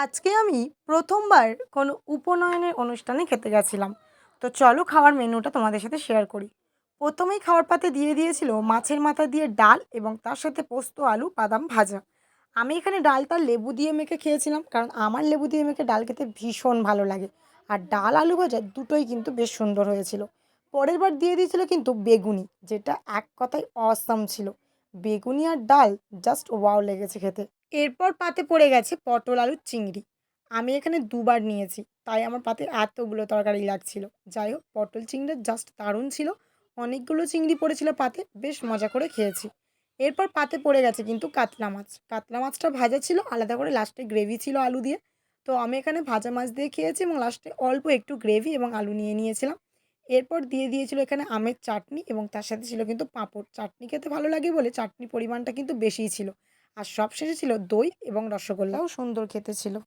আজকে আমি প্রথমবার কোনো উপনয়নের অনুষ্ঠানে খেতে গেছিলাম। তো চলো খাওয়ার মেনুটা তোমাদের সাথে শেয়ার করি। প্রথমেই খাওয়ার পাতে দিয়ে দিয়েছিল মাছের মাথা দিয়ে ডাল এবং তার সাথে পোস্ত আলু বাদাম ভাজা। আমি এখানে ডালটা লেবু দিয়ে মেখে খেয়েছিলাম, কারণ আমার লেবু দিয়ে মেখে ডাল খেতে ভীষণ ভালো লাগে। আর ডাল আলু ভাজা দুটোই কিন্তু বেশ সুন্দর হয়েছিল। পরের বার দিয়ে দিয়েছিল কিন্তু বেগুনি, যেটা এক কথায় অসাম ছিল। বেগুনি আর ডাল জাস্ট ওয়াও লেগেছে খেতে। এরপর পাতে পড়ে গেছে পটল আলুর চিংড়ি। আমি এখানে দুবার নিয়েছি, তাই আমার পাতে এতগুলো তরকারি লাগছিল। যাই হোক, পটল চিংড়ি জাস্ট দারুণ ছিল। অনেকগুলো চিংড়ি পড়েছিল পাতে, বেশ মজা করে খেয়েছি। এরপর পাতে পড়ে গেছে কিন্তু কাতলা মাছ। কাতলা মাছটা ভাজা ছিল, আলাদা করে লাস্টে গ্রেভি ছিল আলু দিয়ে। তো আমি এখানে ভাজা মাছ দিয়ে খেয়েছি এবং লাস্টে অল্প একটু গ্রেভি এবং আলু নিয়ে নিয়েছিলাম। এরপর দিয়ে দিয়েছিল এখানে আমের চাটনি এবং তার সাথে ছিল কিন্তু পাঁপড়। চাটনি খেতে ভালো লাগে বলে চাটনির পরিমাণটা কিন্তু বেশিই ছিল। আর সবশেষে ছিল দই এবং রসগোল্লাও সুন্দর খেতে ছিল।